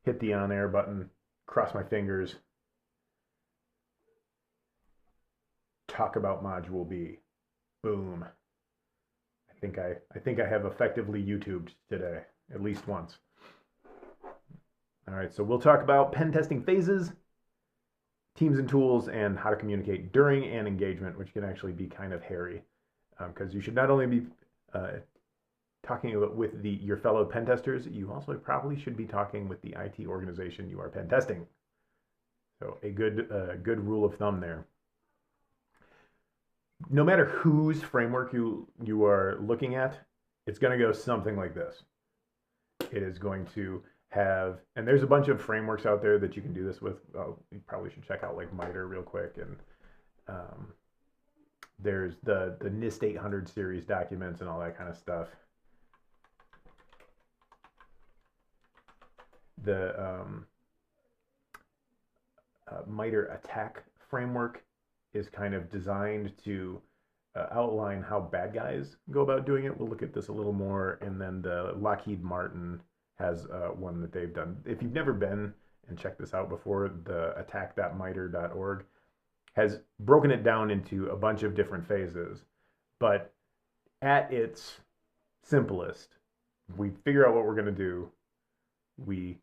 hit the on air button, cross my fingers, talk about module B. Boom. I think I have effectively YouTubed today, at least once. All right, so we'll talk about pen testing phases, teams and tools, and how to communicate during an engagement, which can actually be kind of hairy, because you should not only be talking with your fellow pen testers, you also probably should be talking with the IT organization you are pen testing. So a good rule of thumb there. No matter whose framework you are looking at, it's going to go something like this. It is going to have, and there's a bunch of frameworks out there that you can do this with. You probably should check out like MITRE real quick, and there's the NIST 800 series documents and all that kind of stuff. The MITRE attack framework is kind of designed to outline how bad guys go about doing it. We'll look at this a little more, and then the Lockheed Martin has one that they've done. If you've never been and checked this out before, the attack.mitre.org has broken it down into a bunch of different phases. But at its simplest, we figure out what we're going to do. We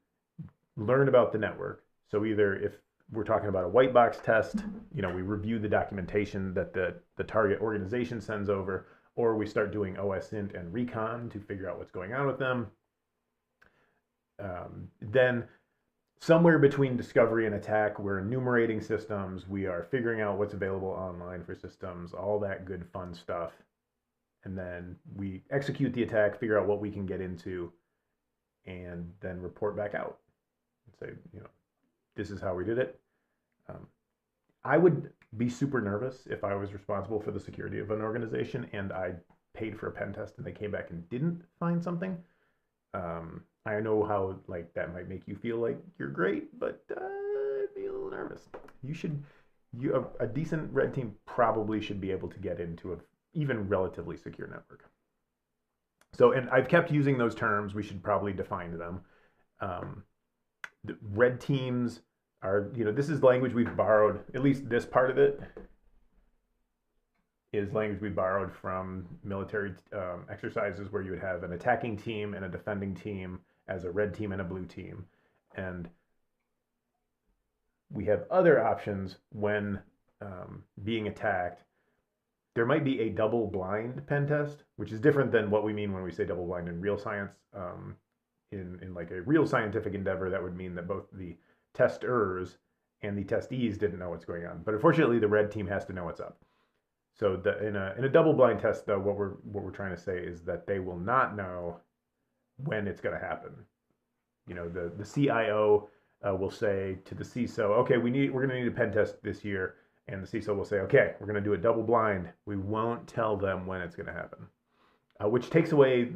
learn about the network. So either if we're talking about a white box test, we review the documentation that the target organization sends over, or we start doing OSINT and recon to figure out what's going on with them. Then somewhere between discovery and attack, we're enumerating systems, we are figuring out what's available online for systems, all that good fun stuff. And then we execute the attack, figure out what we can get into, and then report back out and say, this is how we did it. I would be super nervous if I was responsible for the security of an organization and I paid for a pen test and they came back and didn't find something. I know how that might make you feel like you're great, but I'd be a little nervous. A decent red team probably should be able to get into a even relatively secure network. So, and I've kept using those terms. We should probably define them. The red teams are, this is language we've borrowed, at least this part of it is language we borrowed from military exercises where you would have an attacking team and a defending team as a red team and a blue team. And we have other options when being attacked. There might be a double-blind pen test, which is different than what we mean when we say double-blind in real science. In like a real scientific endeavor, that would mean that both the testers and the testees didn't know what's going on. But unfortunately, the red team has to know what's up. So in a double-blind test, though, what we're trying to say is that they will not know when it's going to happen. The CIO will say to the CISO, okay, we're going to need a pen test this year. And the CISO will say, okay, we're going to do it double blind. We won't tell them when it's going to happen, which takes away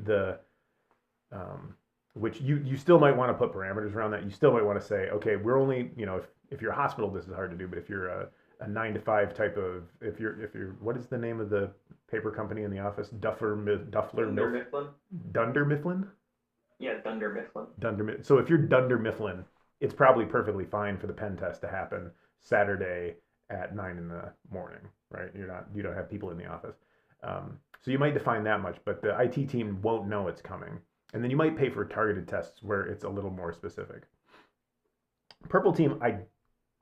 which you still might want to put parameters around that. You still might want to say, okay, we're only, if you're a hospital, this is hard to do, but if you're a 9-to-5 type of, if you're, what is the name of the paper company in the office? Dunder Mifflin? Dunder Mifflin? Yeah, Dunder Mifflin. So if you're Dunder Mifflin, it's probably perfectly fine for the pen test to happen Saturday at 9 in the morning, right? You don't have people in the office. So you might define that much, but the IT team won't know it's coming. And then you might pay for targeted tests where it's a little more specific. Purple team, I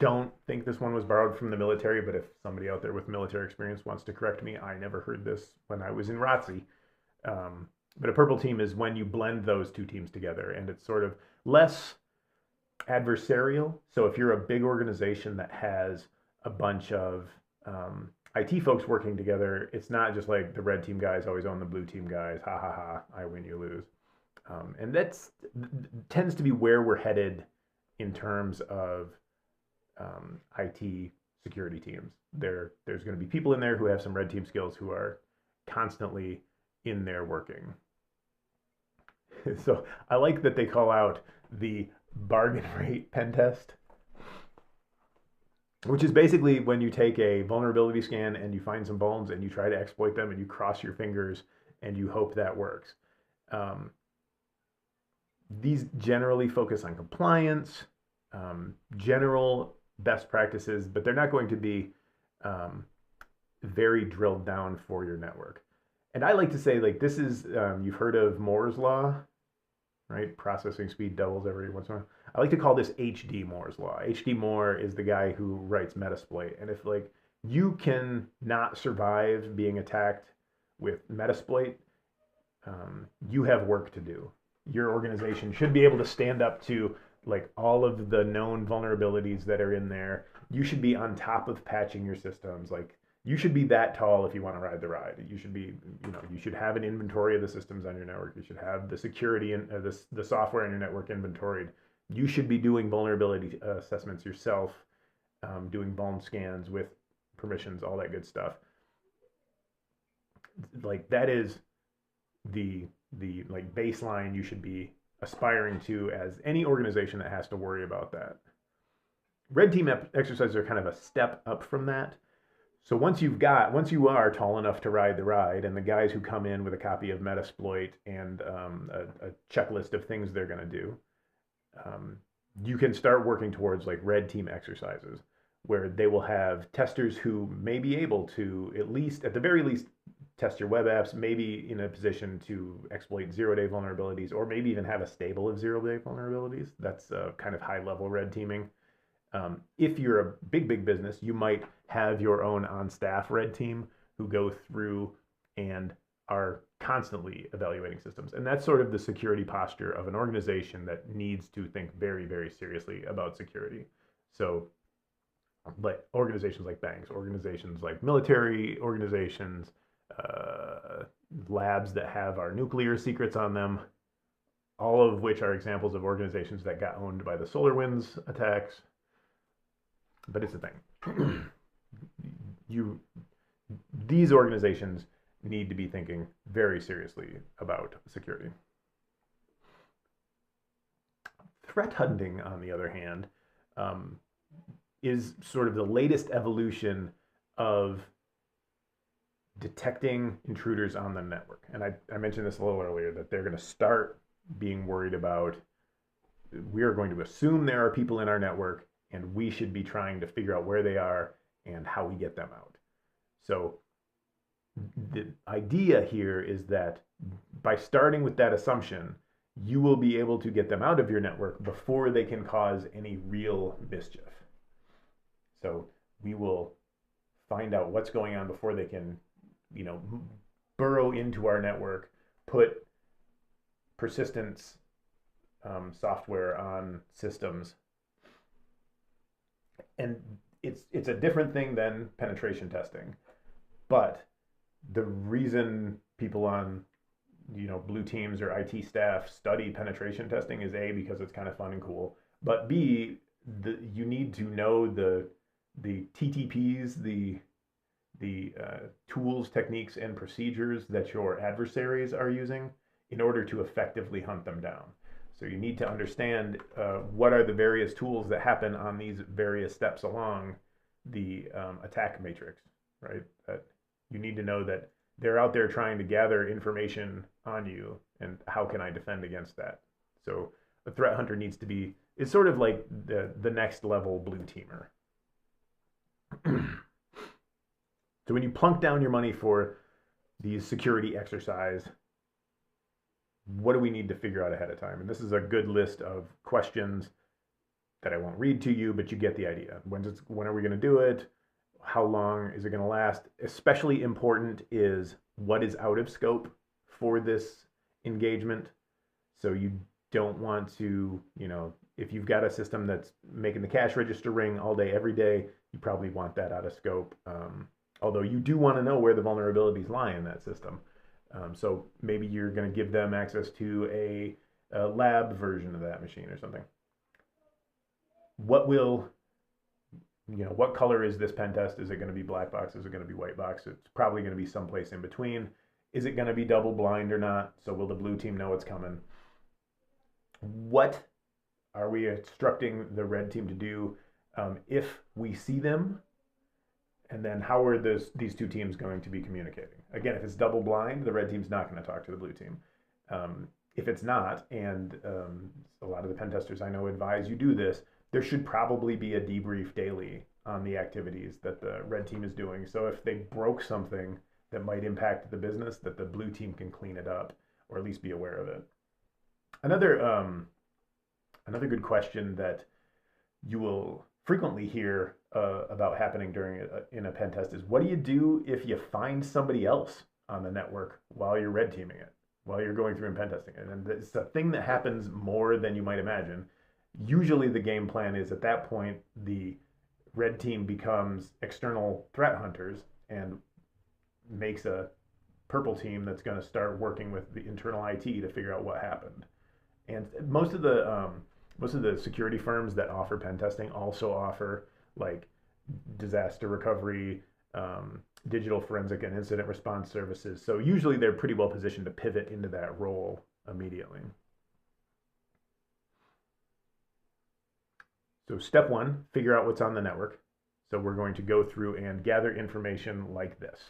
don't think this one was borrowed from the military, but if somebody out there with military experience wants to correct me, I never heard this when I was in ROTC. But a purple team is when you blend those two teams together, and it's sort of less adversarial. So if you're a big organization that has a bunch of IT folks working together, it's not just like the red team guys always own the blue team guys. Ha ha ha, I win, you lose. And that's tends to be where we're headed in terms of IT security teams. There's going to be people in there who have some red team skills who are constantly in there working. So I like that they call out the bargain rate pen test, which is basically when you take a vulnerability scan and you find some vulns and you try to exploit them and you cross your fingers and you hope that works. These generally focus on compliance, general best practices, but they're not going to be very drilled down for your network. And I like to say, like, this is, you've heard of Moore's Law, right? Processing speed doubles every once in a while. I like to call this HD Moore's Law. HD Moore is the guy who writes Metasploit. And if, like, you can not survive being attacked with Metasploit, you have work to do. Your organization should be able to stand up to like all of the known vulnerabilities that are in there. You should be on top of patching your systems. Like you should be that tall if you want to ride the ride. You should be, you should have an inventory of the systems on your network. You should have the security and the software on your network inventoried. You should be doing vulnerability assessments yourself, doing vuln scans with permissions, all that good stuff. Like that is the like baseline you should be aspiring to as any organization that has to worry about that. Red team exercises are kind of a step up from that. So once you are tall enough to ride the ride, and the guys who come in with a copy of Metasploit and a checklist of things they're going to do, you can start working towards like red team exercises where they will have testers who may be able to at the very least test your web apps, maybe in a position to exploit zero-day vulnerabilities, or maybe even have a stable of zero-day vulnerabilities. That's kind of high-level red teaming. If you're a big business, you might have your own on-staff red team who go through and are constantly evaluating systems. And that's sort of the security posture of an organization that needs to think very, very seriously about security. So, but organizations like banks, organizations like military organizations, labs that have our nuclear secrets on them, all of which are examples of organizations that got owned by the SolarWinds attacks. But it's a thing. These organizations need to be thinking very seriously about security. Threat hunting, on the other hand, is sort of the latest evolution of detecting intruders on the network. And I mentioned this a little earlier, that they're going to start being worried about, we are going to assume there are people in our network, and we should be trying to figure out where they are and how we get them out. So the idea here is that by starting with that assumption, you will be able to get them out of your network before they can cause any real mischief. So we will find out what's going on before they can, burrow into our network, put persistence software on systems. And it's a different thing than penetration testing. But the reason people on blue teams or IT staff study penetration testing is A, because it's kind of fun and cool, but B, you need to know the TTPs, the tools, techniques, and procedures that your adversaries are using in order to effectively hunt them down. So you need to understand what are the various tools that happen on these various steps along the attack matrix, right? That you need to know that they're out there trying to gather information on you, and how can I defend against that? So a threat hunter needs to be, it's sort of like the next level blue teamer. So when you plunk down your money for these security exercise, what do we need to figure out ahead of time? And this is a good list of questions that I won't read to you, but you get the idea. When are we going to do it? How long is it going to last? Especially important is what is out of scope for this engagement. So you don't want to, if you've got a system that's making the cash register ring all day, every day, you probably want that out of scope. Although you do want to know where the vulnerabilities lie in that system. So maybe you're going to give them access to a lab version of that machine or something. What color is this pen test? Is it going to be black box? Is it going to be white box? It's probably going to be someplace in between. Is it going to be double blind or not? So will the blue team know it's coming? What are we instructing the red team to do if we see them? And then how are these two teams going to be communicating? Again, if it's double blind, the red team's not going to talk to the blue team. if it's not, and a lot of the pen testers I know advise you do this, there should probably be a debrief daily on the activities that the red team is doing. So if they broke something that might impact the business, that the blue team can clean it up or at least be aware of it. Another good question that you will frequently hear about happening in a pen test is, what do you do if you find somebody else on the network while you're red teaming it, while you're going through and pen testing it? And it's a thing that happens more than you might imagine. Usually the game plan is, at that point, the red team becomes external threat hunters and makes a purple team that's going to start working with the internal IT to figure out what happened. And most of the security firms that offer pen testing also offer like disaster recovery, digital forensic and incident response services. So usually they're pretty well positioned to pivot into that role immediately. So step one, figure out what's on the network. So we're going to go through and gather information like this.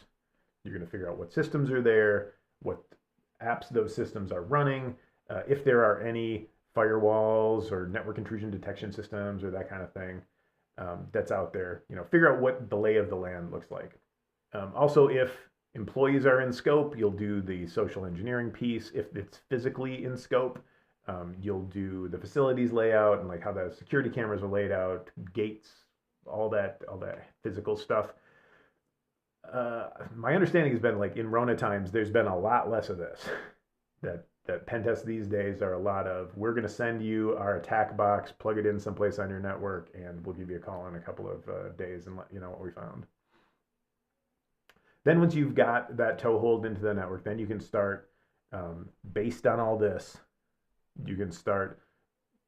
You're going to figure out what systems are there, what apps those systems are running, if there are any firewalls or network intrusion detection systems or that kind of thing that's out there. Figure out what the lay of the land looks like. Also, if employees are in scope, you'll do the social engineering piece. If it's physically in scope, you'll do the facilities layout and like how the security cameras are laid out, gates, all that physical stuff. My understanding has been, like, in Rona times, there's been a lot less of this. That pen tests these days are a lot of, we're going to send you our attack box, plug it in someplace on your network, and we'll give you a call in a couple of days and let you know what we found. Then once you've got that toehold into the network, then you can start, based on all this, you can start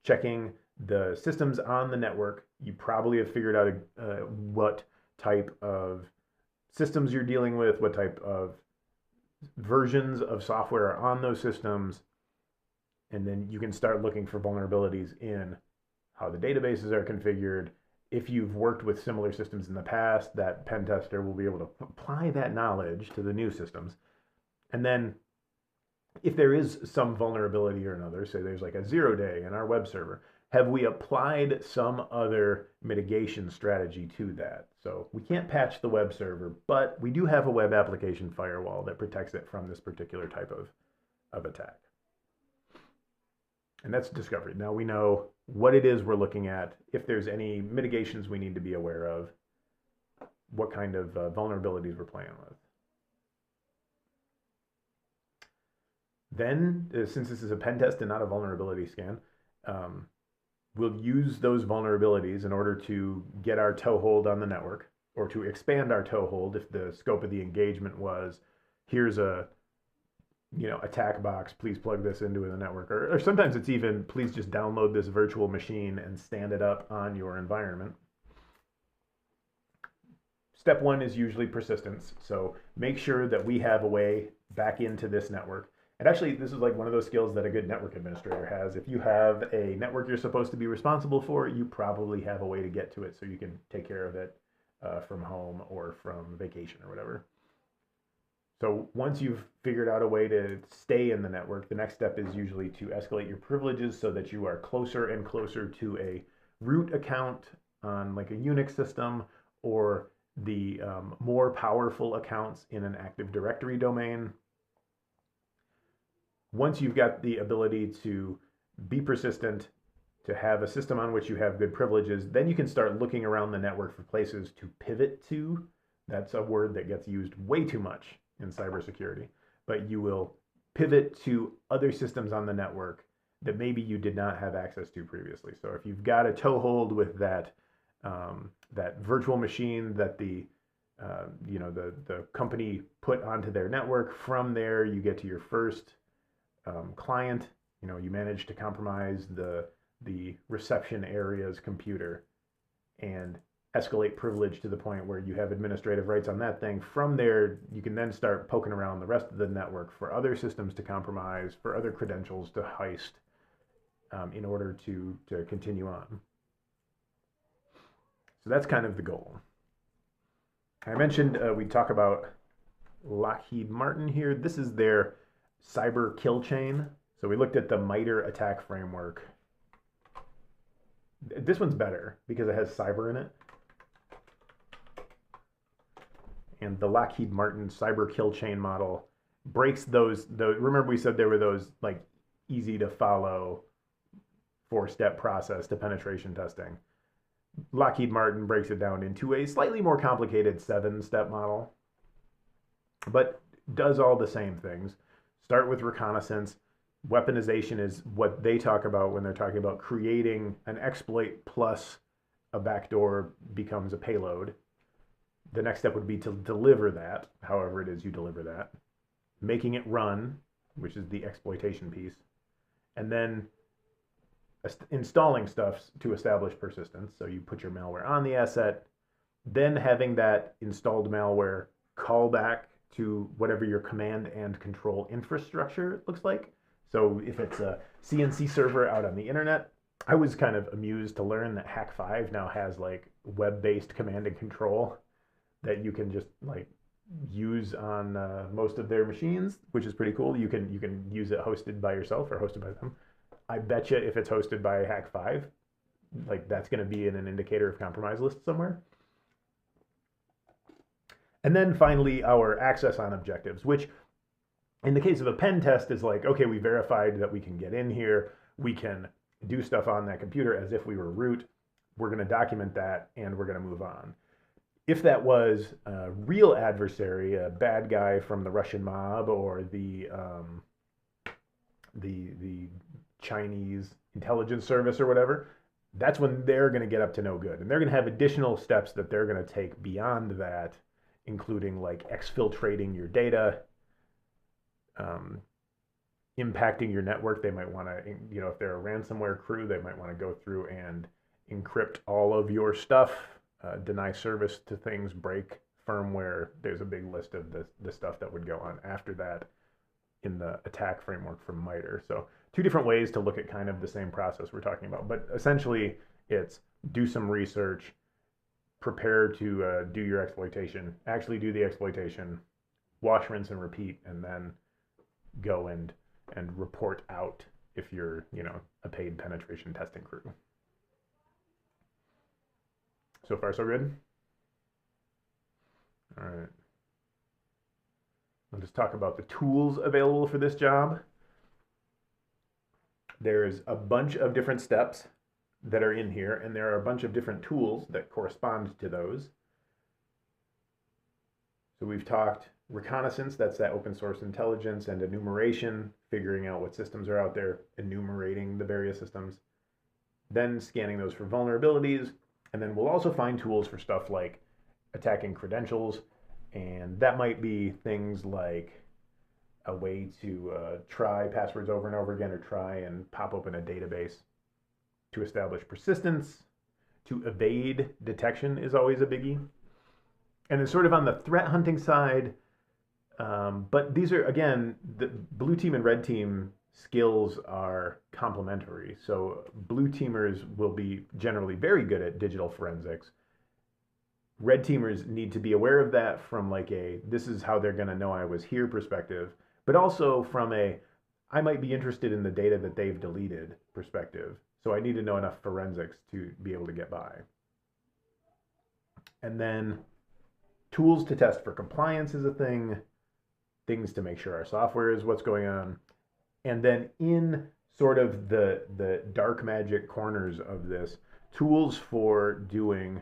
checking the systems on the network. You probably have figured out what type of systems you're dealing with, what type of versions of software are on those systems, and then you can start looking for vulnerabilities in how the databases are configured. If you've worked with similar systems in the past, that pen tester will be able to apply that knowledge to the new systems. And then if there is some vulnerability or another, say there's like a 0-day in our web server, have we applied some other mitigation strategy to that? So we can't patch the web server, but we do have a web application firewall that protects it from this particular type of attack. And that's discovery. Now we know what it is we're looking at, if there's any mitigations we need to be aware of, what kind of vulnerabilities we're playing with. Then, since this is a pen test and not a vulnerability scan, we'll use those vulnerabilities in order to get our toehold on the network, or to expand our toehold if the scope of the engagement was, here's a attack box, please plug this into the network. Or sometimes it's even, please just download this virtual machine and stand it up on your environment. Step one is usually persistence. So make sure that we have a way back into this network. And actually, this is like one of those skills that a good network administrator has. If you have a network you're supposed to be responsible for, you probably have a way to get to it so you can take care of it from home or from vacation or whatever. So once you've figured out a way to stay in the network, the next step is usually to escalate your privileges so that you are closer and closer to a root account on like a Unix system, or the more powerful accounts in an Active Directory domain. Once you've got the ability to be persistent, to have a system on which you have good privileges, then you can start looking around the network for places to pivot to. That's a word that gets used way too much in cybersecurity, but you will pivot to other systems on the network that maybe you did not have access to previously. So if you've got a toehold with that that virtual machine that the company put onto their network, from there you get to your first client. You manage to compromise the reception area's computer and escalate privilege to the point where you have administrative rights on that thing. From there, you can then start poking around the rest of the network for other systems to compromise, for other credentials to heist, in order to continue on. So that's kind of the goal. I mentioned we talk about Lockheed Martin here. This is their cyber kill chain. So we looked at the MITRE attack framework. This one's better because it has cyber in it. And the Lockheed Martin cyber kill chain model breaks those. Remember we said there were those like easy to follow 4-step process to penetration testing. Lockheed Martin breaks it down into a slightly more complicated 7-step model, but does all the same things. Start with reconnaissance. Weaponization is what they talk about when they're talking about creating an exploit plus a backdoor becomes a payload. The next step would be to deliver that, however it is you deliver that, making it run, which is the exploitation piece, and then installing stuff to establish persistence. So you put your malware on the asset, then having that installed malware call back to whatever your command and control infrastructure looks like. So if it's a CNC server out on the internet, I was kind of amused to learn that Hack5 now has like web-based command and control that you can just like use on most of their machines, which is pretty cool. You can use it hosted by yourself or hosted by them. I bet you if it's hosted by Hack5, like that's going to be in an indicator of compromise list somewhere. And then finally, our access on objectives, which in the case of a pen test is like, okay, we verified that we can get in here. We can do stuff on that computer as if we were root. We're going to document that and we're going to move on. If that was a real adversary, a bad guy from the Russian mob or the Chinese intelligence service or whatever, that's when they're going to get up to no good. And they're going to have additional steps that they're going to take beyond that, including like exfiltrating your data, impacting your network. They might want to, you know, if they're a ransomware crew, they might want to go through and encrypt all of your stuff, deny service to things, break firmware. There's a big list of the stuff that would go on after that in the attack framework from MITRE. So 2 different ways to look at kind of the same process we're talking about. But essentially, it's do some research, prepare to do your exploitation, actually do the exploitation, wash, rinse, and repeat, and then go and report out if you're, you know, a paid penetration testing crew. So far, so good? All right. I'll just talk about the tools available for this job. There's a bunch of different steps that are in here, and there are a bunch of different tools that correspond to those. So we've talked reconnaissance, that's that open source intelligence, and enumeration, figuring out what systems are out there, enumerating the various systems, then scanning those for vulnerabilities, and then we'll also find tools for stuff like attacking credentials, and that might be things like a way to try passwords over and over again, or try and pop open a database to establish persistence. To evade detection is always a biggie. And then sort of on the threat hunting side, but these are, again, the blue team and red team skills are complementary. So blue teamers will be generally very good at digital forensics. Red teamers need to be aware of that from like a, this is how they're going to know I was here perspective, but also from a, I might be interested in the data that they've deleted perspective. So I need to know enough forensics to be able to get by. And then tools to test for compliance is a thing, things to make sure our software is what's going on. And then in sort of the dark magic corners of this, tools for doing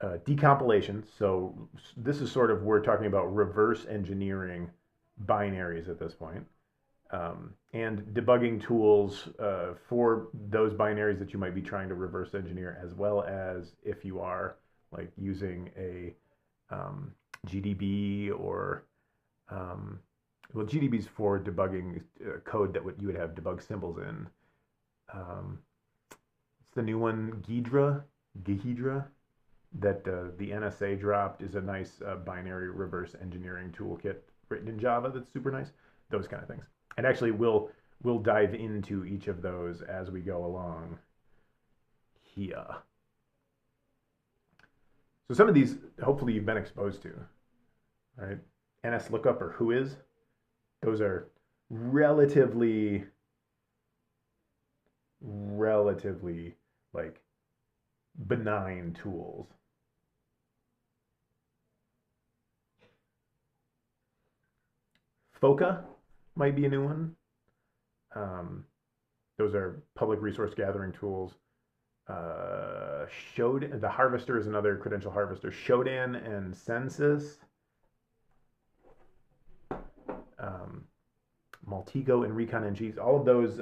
decompilation. So this is sort of, we're talking about reverse engineering binaries at this point. And debugging tools for those binaries that you might be trying to reverse engineer, as well as if you are like using a GDB or, well, GDB's for debugging code that you would have debug symbols in. It's the new one, Ghidra, that the NSA dropped, is a nice binary reverse engineering toolkit written in Java that's super nice. Those kind of things. And actually, we'll dive into each of those as we go along here. So some of these, hopefully you've been exposed to, right? NS lookup or whois, those are relatively like benign tools. FOCA might be a new one. Those are public resource gathering tools. The Harvester is another credential harvester. Shodan and Census. Maltego and Recon NGs. All of those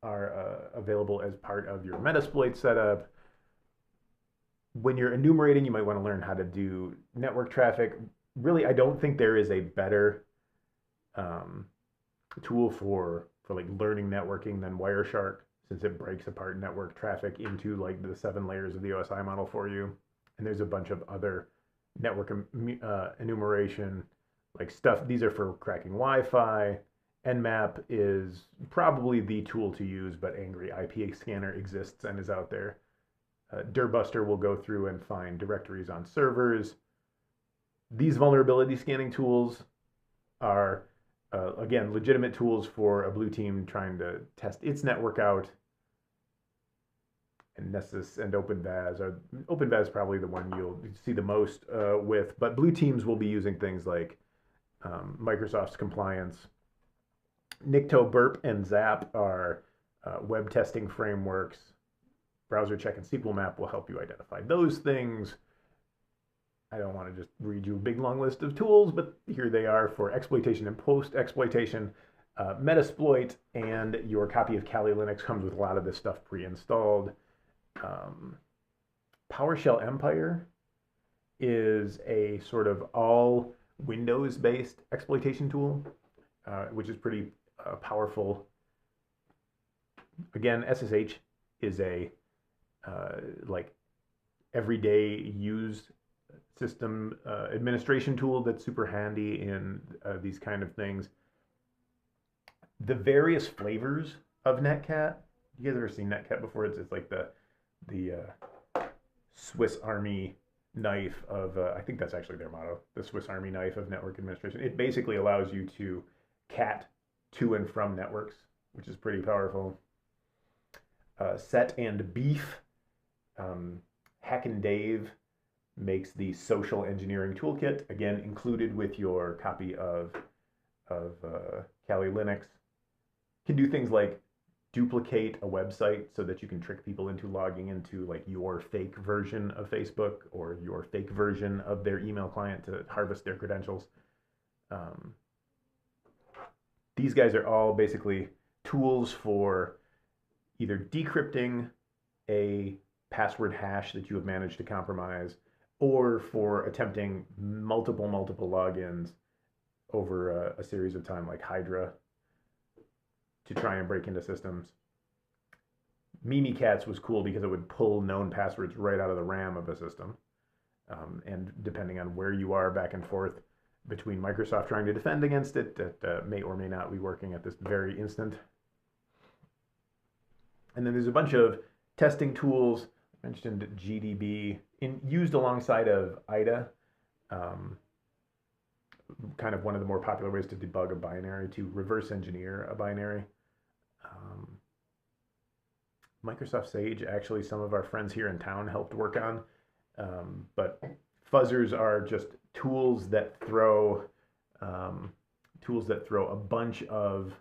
are available as part of your Metasploit setup. When you're enumerating, you might want to learn how to do network traffic. Really, I don't think there is a better tool for like learning networking than Wireshark, since it breaks apart network traffic into like the 7 layers of the OSI model for you. And there's a bunch of other network enumeration like stuff. These are for cracking Wi-Fi. Nmap is probably the tool to use, but Angry IP Scanner exists and is out there. Dirbuster will go through and find directories on servers. These vulnerability scanning tools are, again, legitimate tools for a blue team trying to test its network out. And Nessus and OpenVAS is probably the one you'll see the most with, but blue teams will be using things like Microsoft's compliance. Nikto, Burp, and Zap are web testing frameworks. Browser Check and SQL Map will help you identify those things. I don't want to just read you a big long list of tools, but here they are for exploitation and post-exploitation. Metasploit and your copy of Kali Linux comes with a lot of this stuff pre-installed. PowerShell Empire is a sort of all Windows-based exploitation tool, which is pretty powerful. Again, SSH is a like everyday use system administration tool that's super handy in these kind of things. The various flavors of Netcat. You guys ever seen Netcat before? It's like the Swiss Army knife of I think that's actually their motto, the Swiss Army knife of network administration. It basically allows you to cat to and from networks, which is pretty powerful. Set and Beef. Hack and Dave makes the social engineering toolkit, again included with your copy of Kali Linux. Can do things like duplicate a website so that you can trick people into logging into like your fake version of Facebook or your fake version of their email client to harvest their credentials. These guys are all basically tools for either decrypting a password hash that you have managed to compromise, or for attempting multiple logins over a series of time, like Hydra, to try and break into systems. Mimikatz was cool because it would pull known passwords right out of the RAM of a system. And depending on where you are back and forth between Microsoft trying to defend against it, that may or may not be working at this very instant. And then there's a bunch of testing tools. I mentioned GDB, used alongside of IDA. Kind of one of the more popular ways to debug a binary, to reverse engineer a binary. Microsoft Sage, actually, some of our friends here in town helped work on. But fuzzers are just tools that throw a bunch of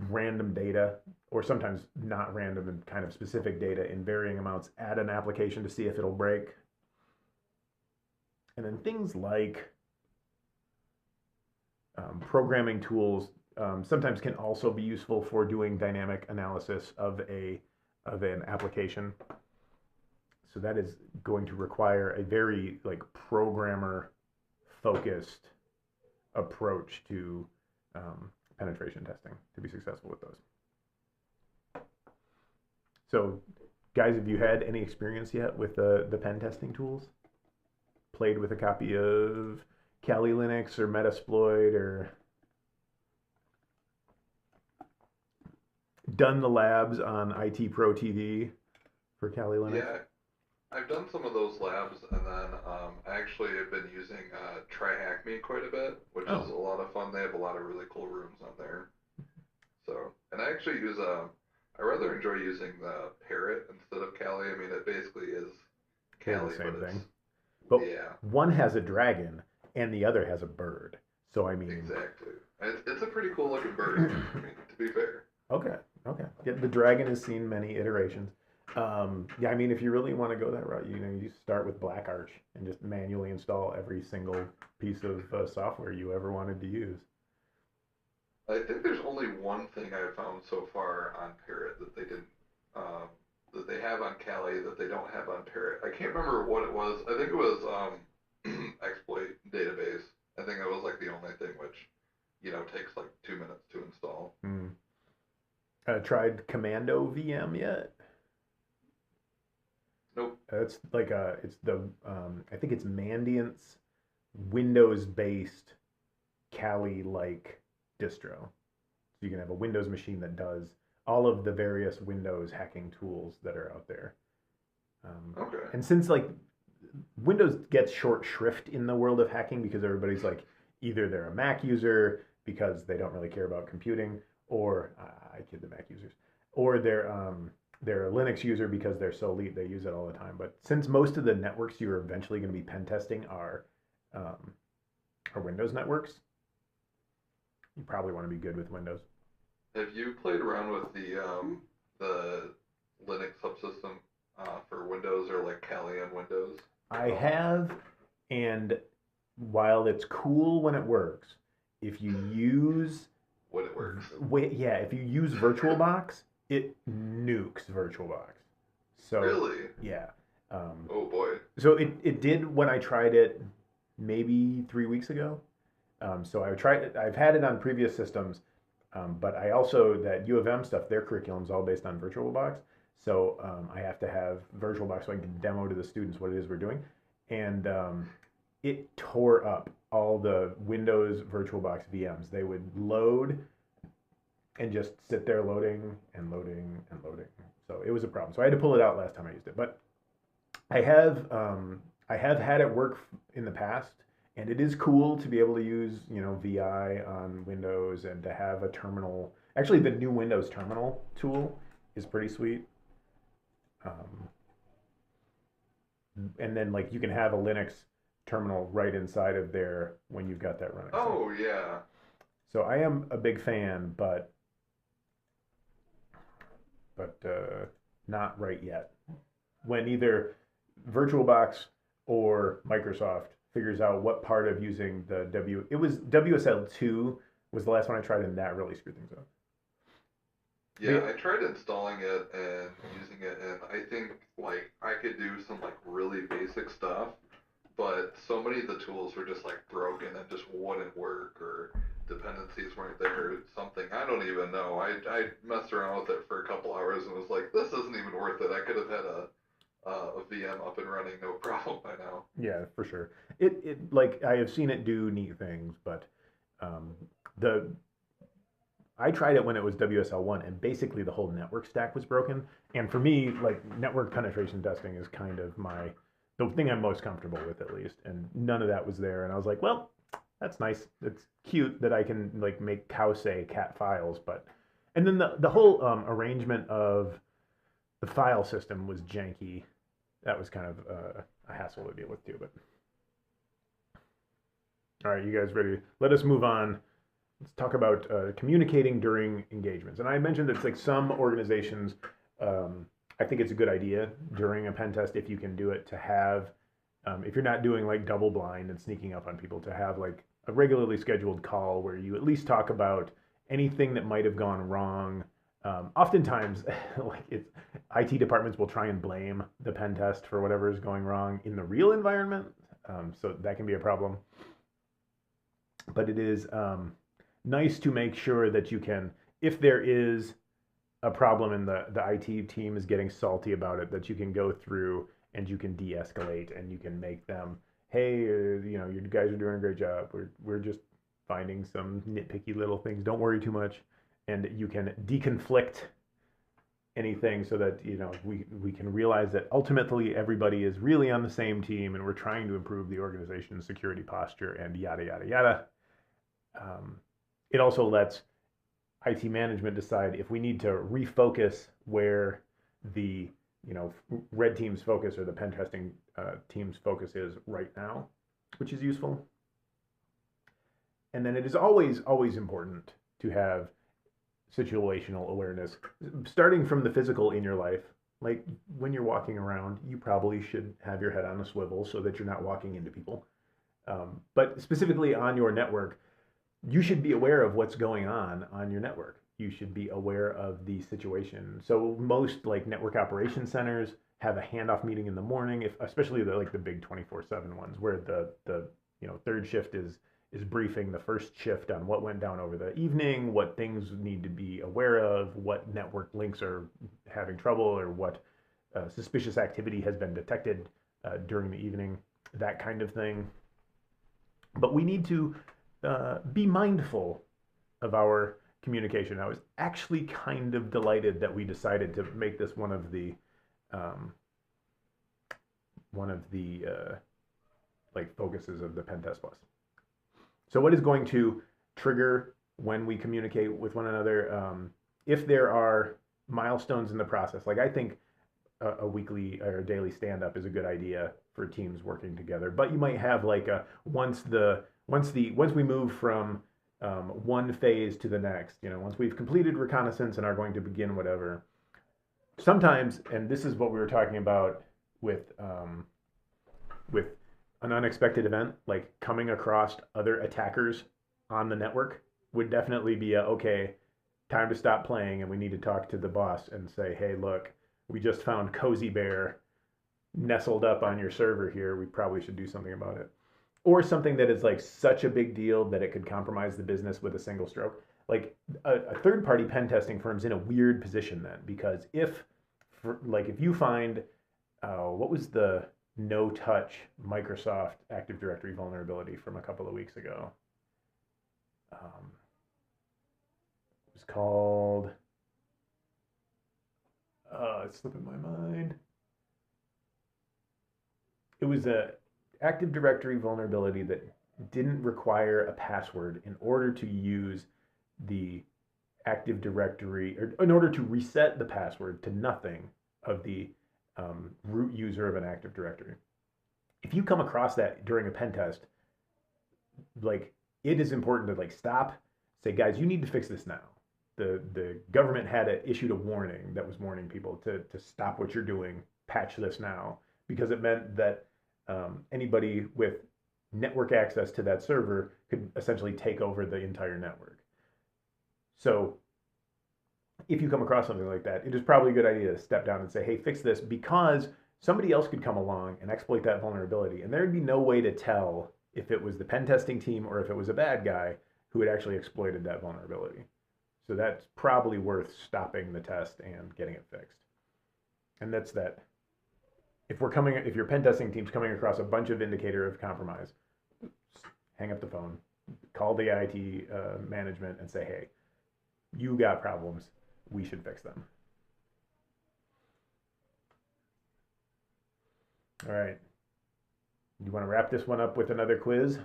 random data, or sometimes not random and kind of specific data in varying amounts at an application to see if it'll break. And then things like programming tools sometimes can also be useful for doing dynamic analysis of an application. So that is going to require a very like programmer focused approach to penetration testing to be successful with those. So guys, have you had any experience yet with the pen testing tools? Played with a copy of Kali Linux or Metasploit, or done the labs on IT Pro TV for Kali Linux? Yeah, I've done some of those labs, and then I actually have been using TryHackMe quite a bit, which is Oh, a lot of fun. They have a lot of really cool rooms on there. So, and I actually use I rather enjoy using the Parrot instead of Kali. I mean, it basically is they're the Kali, but same it's thing. But yeah, one has a dragon and the other has a bird. So I mean, exactly. And it's a pretty cool looking bird. I mean, to be fair. okay, okay. Yeah, the dragon has seen many iterations. Yeah, I mean, if you really want to go that route, you start with Black Arch and just manually install every single piece of software you ever wanted to use. I think there's only one thing I've found so far on Parrot that they didn't, um, that they have on Kali that they don't have on Parrot. I can't remember what it was. I think it was exploit database. I think that was like the only thing which, takes like 2 minutes to install. Hmm. Tried Commando VM yet? Nope. It's like it's the I think it's Mandiant's Windows-based Kali-like distro. So you can have a Windows machine that does all of the various Windows hacking tools that are out there. Okay. And since like Windows gets short shrift in the world of hacking because everybody's like either they're a Mac user because they don't really care about computing, or I kid the Mac users, or they're a Linux user because they're so elite they use it all the time. But since most of the networks you're eventually going to be pen testing um, are Windows networks, you probably want to be good with Windows. Have you played around with the Linux subsystem for Windows or like Kali on Windows I at all? have, and while it's cool when it works, if you use When it works. wait, yeah, if you use VirtualBox, it nukes VirtualBox. So Really? yeah, um, Oh boy. so it did when I tried it maybe 3 weeks ago. So I tried it. I've had it on previous systems, but I also that U of M stuff. Their curriculum's all based on VirtualBox. So I have to have VirtualBox so I can demo to the students what it is we're doing, and it tore up all the Windows VirtualBox VMs. They would load and just sit there loading and loading and loading. So it was a problem. So I had to pull it out last time I used it. But I have had it work in the past, and it is cool to be able to use VI on Windows and to have a terminal. Actually, the new Windows terminal tool is pretty sweet. Um, and then like you can have a Linux terminal right inside of there when you've got that running. So Oh yeah. so I am a big fan, but not right yet. When either VirtualBox or Microsoft figures out what part of using the it was WSL2 was the last one I tried, and that really screwed things up. Yeah, I tried installing it and using it, and I think like I could do some like really basic stuff, but so many of the tools were just like broken and just wouldn't work, or dependencies weren't there, or something. I don't even know. I messed around with it for a couple hours and was like, this isn't even worth it. I could have had a VM up and running no problem by now. Yeah, for sure. It like I have seen it do neat things, but um, the I tried it when it was WSL1, and basically the whole network stack was broken. And for me, like network penetration testing is kind of the thing I'm most comfortable with, at least. And none of that was there. And I was like, well, that's nice. It's cute that I can like make cow say cat files, but and then the whole arrangement of the file system was janky. That was kind of a hassle to deal with too. But all right, you guys ready? Let us move on. Let's talk about communicating during engagements. And I mentioned that it's like some organizations, I think it's a good idea during a pen test if you can do it to have, if you're not doing like double blind and sneaking up on people, to have like a regularly scheduled call where you at least talk about anything that might have gone wrong. Oftentimes, like IT departments will try and blame the pen test for whatever is going wrong in the real environment. So that can be a problem. But it is nice to make sure that you can, if there is a problem and the IT team is getting salty about it, that you can go through and you can de-escalate and you can make them, hey, you guys are doing a great job. We're just finding some nitpicky little things. Don't worry too much, and you can deconflict anything so that we can realize that ultimately everybody is really on the same team and we're trying to improve the organization's security posture and yada yada yada. It also lets IT management decide if we need to refocus where the red team's focus or the pen testing team's focus is right now, which is useful. And then it is always important to have situational awareness, starting from the physical in your life. Like when you're walking around, you probably should have your head on a swivel so that you're not walking into people. But specifically on your network, you should be aware of what's going on your network. You should be aware of the situation. So most like network operation centers have a handoff meeting in the morning, especially the big 24/7 ones where the third shift is briefing the first shift on what went down over the evening, what things need to be aware of, what network links are having trouble, or what suspicious activity has been detected during the evening, that kind of thing. But we need to be mindful of our communication. I was actually kind of delighted that we decided to make this one of the focuses of the Pen Test Plus. So what is going to trigger when we communicate with one another? If there are milestones in the process, like I think a weekly or daily stand-up is a good idea for teams working together. But you might have like once we move from one phase to the next, once we've completed reconnaissance and are going to begin whatever. Sometimes, and this is what we were talking about with an unexpected event, like coming across other attackers on the network, would definitely be okay, time to stop playing and we need to talk to the boss and say, hey, look, we just found Cozy Bear nestled up on your server here. We probably should do something about it. Or something that is like such a big deal that it could compromise the business with a single stroke. Like a third-party pen testing firm's in a weird position then, because if you find, what was the no-touch Microsoft Active Directory vulnerability from a couple of weeks ago? It was called, it's slipping my mind. It was a Active Directory vulnerability that didn't require a password in order to use the Active Directory, or in order to reset the password to nothing of the root user of an Active Directory. If you come across that during a pen test, like, it is important to stop, say, guys, you need to fix this now. The government had issued a warning that was warning people to stop what you're doing, patch this now, because it meant that anybody with network access to that server could essentially take over the entire network. So if you come across something like that, it is probably a good idea to step down and say, hey, fix this, because somebody else could come along and exploit that vulnerability. And there'd be no way to tell if it was the pen testing team or if it was a bad guy who had actually exploited that vulnerability. So that's probably worth stopping the test and getting it fixed. And that's that. If your pen testing team's coming across a bunch of indicator of compromise, hang up the phone, call the IT management and say, hey, you got problems. We should fix them. All right. You want to wrap this one up with another quiz?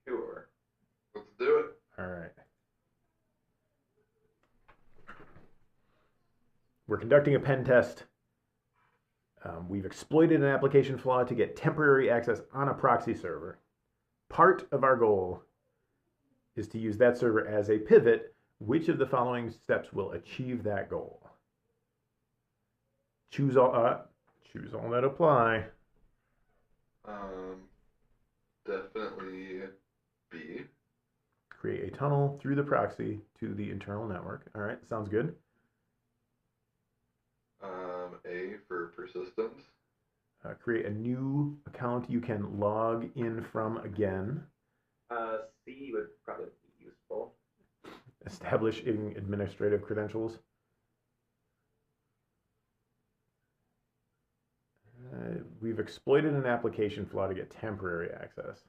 Sure. Let's do it. All right. We're conducting a pen test. We've exploited an application flaw to get temporary access on a proxy server. Part of our goal is to use that server as a pivot. Which of the following steps will achieve that goal? Choose all that apply. Definitely B. Create a tunnel through the proxy to the internal network. All right, sounds good. A for persistence. Create a new account you can log in from again. C would probably be useful. Establishing administrative credentials. We've exploited an application flaw to get temporary access.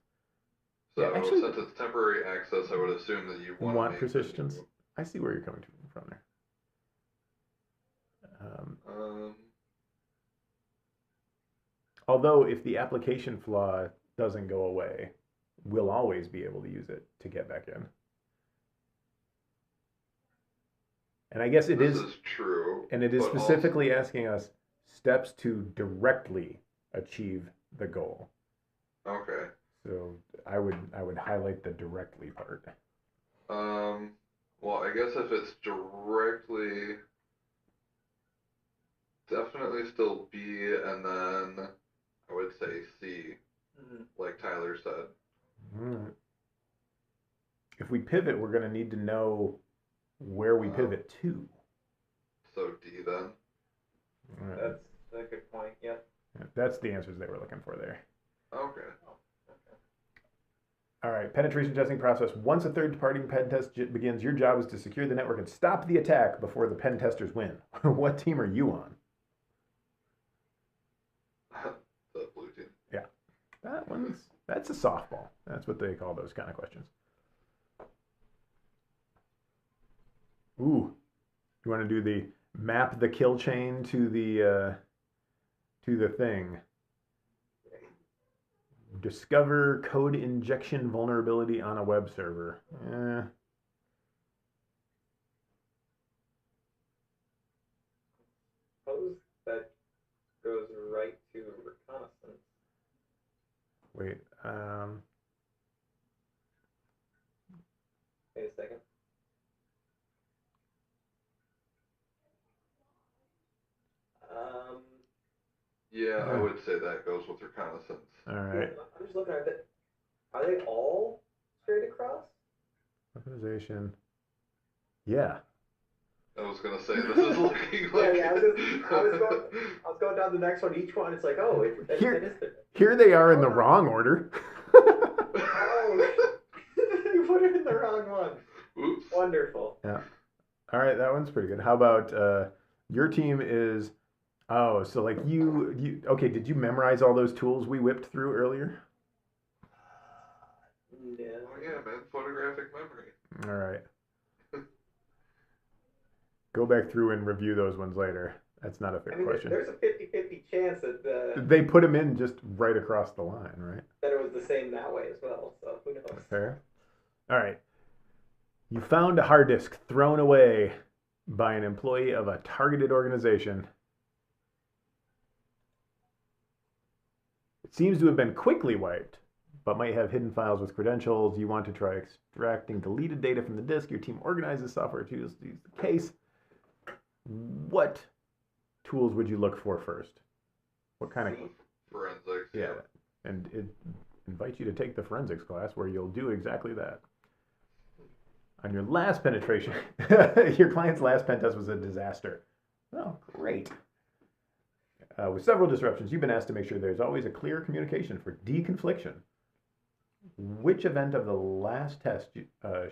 So yeah, actually, since it's temporary access, I would assume that you want persistence. I see where you're coming from there. Although if the application flaw doesn't go away, we'll always be able to use it to get back in. And I guess this is true, and it is but specifically asking us steps to directly achieve the goal. Okay. So I would highlight the directly part. Well, I guess if it's directly, definitely still B, and then I would say C, like Tyler said. All right. If we pivot, we're going to need to know where we pivot to. So D then. Right. That's a good point. Yep. That's the answers they were looking for there. Okay. All right, penetration testing process. Once a third-party pen test begins, your job is to secure the network and stop the attack before the pen testers win. What team are you on? The blue team. Yeah, that's a softball. That's what they call those kind of questions. Ooh, you want to do the map the kill chain to the thing? Discover code injection vulnerability on a web server. Suppose that goes right to reconnaissance. Wait. Wait a second. Yeah, I would say that goes with reconnaissance. All right. I'm just looking at it. Are they all straight across? Weaponization. Yeah. I was gonna say this is looking like. I was going down the next one. Each one, it's like, oh, here they are in the wrong order. Oh, you put it in the wrong one. Oops. Wonderful. Yeah. All right, that one's pretty good. How about your team is? Oh, so like you okay? Did you memorize all those tools we whipped through earlier? No. Oh yeah, man, photographic memory. All right. Go back through and review those ones later. That's not a fair question. There's a 50-50 chance that they put them in just right across the line, right? That it was the same that way as well. So who knows? Fair. All right. You found a hard disk thrown away by an employee of a targeted organization. It seems to have been quickly wiped, but might have hidden files with credentials. You want to try extracting deleted data from the disk. Your team organizes software to use the case. What tools would you look for first? What kind of forensics? Yeah, and it invites you to take the forensics class where you'll do exactly that. On your last penetration, your client's last pen test was a disaster. Oh, great. With several disruptions, you've been asked to make sure there's always a clear communication for deconfliction. Which event of the last test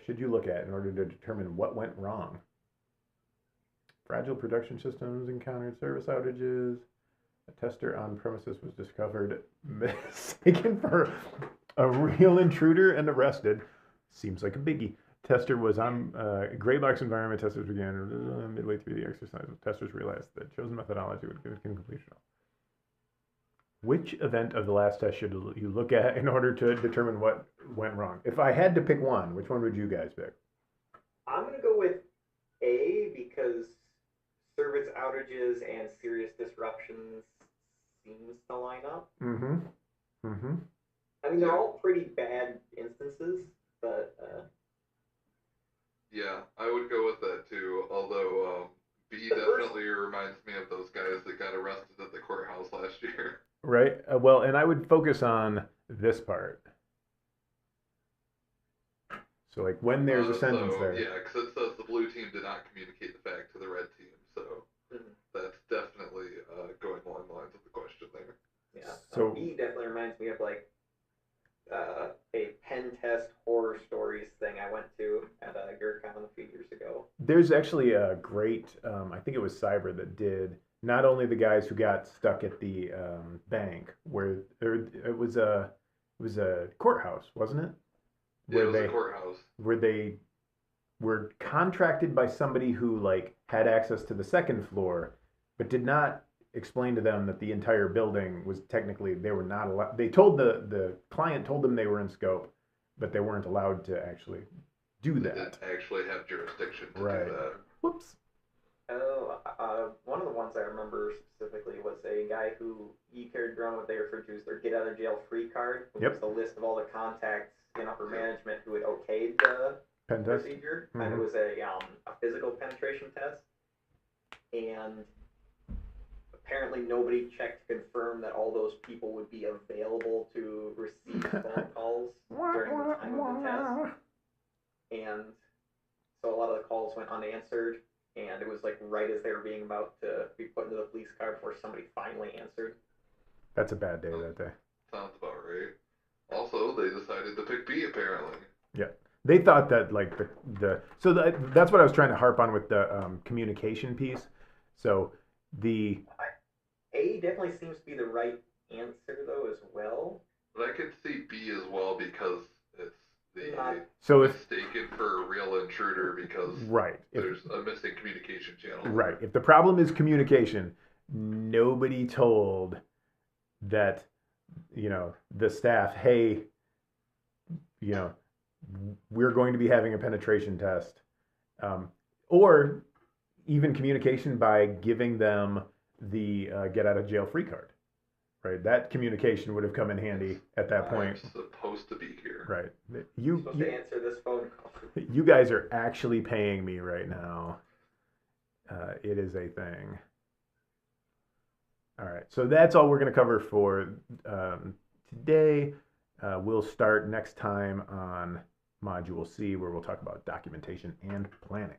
should you look at in order to determine what went wrong? Fragile production systems encountered service outages. A tester on premises was discovered mistaken for a real intruder and arrested. Seems like a biggie. Tester was on gray box environment. Testers began midway through the exercise. Testers realized that chosen methodology would give it completion. Which event of the last test should you look at in order to determine what went wrong? If I had to pick one, which one would you guys pick? I'm going to go with A because service outages and serious disruptions seems to line up. Mm-hmm. Mm-hmm. I mean, they're all pretty bad instances, but... Yeah, I would go with that too, although B definitely reminds me of those guys that got arrested at the courthouse last year. Right. Well, and I would focus on this part. So, like, when there's a sentence there. Yeah, because it says the blue team did not communicate the fact to the red team, so that's definitely going along the lines of the question there. Yeah. So B definitely reminds me of, like, a pen test horror stories thing I went to at GearCon a few years ago. There's actually a great, I think it was Cyber that did not only the guys who got stuck at the bank, where it was a courthouse, wasn't it? Yeah, it was a courthouse. Where they were contracted by somebody who like had access to the second floor, but did not explained to them that the entire building was technically, they were not allowed. They told the client told them they were in scope, but they weren't allowed to actually do They that. didn't actually have jurisdiction to Right. do that. Whoops. Oh, one of the ones I remember specifically was a guy who he carried around what they referred to as their get out of jail free card, which Yep. was a list of all the contacts in upper management who had okayed the Pen test. procedure, and it was a physical penetration test, and apparently nobody checked to confirm that all those people would be available to receive phone calls during the time of the test, and so a lot of the calls went unanswered, and it was like right as they were being about to be put into the police car before somebody finally answered. That's a bad day that day. Sounds about right. Also, they decided to pick B apparently. Yeah. They thought that like that's what I was trying to harp on with the communication piece. So the A definitely seems to be the right answer though as well. But I could see B as well because it's so if mistaken for a real intruder because right there's a missing communication channel. Right. If the problem is communication, nobody told that, the staff, hey, we're going to be having a penetration test, or even communication by giving them the get out of jail free card. Right, that communication would have come in handy at that point. I'm supposed to be here. Right, I'm supposed to answer this phone call. You guys are actually paying me right now. It is a thing. All right, so that's all we're going to cover for today. We'll start next time on Module C, where we'll talk about documentation and planning.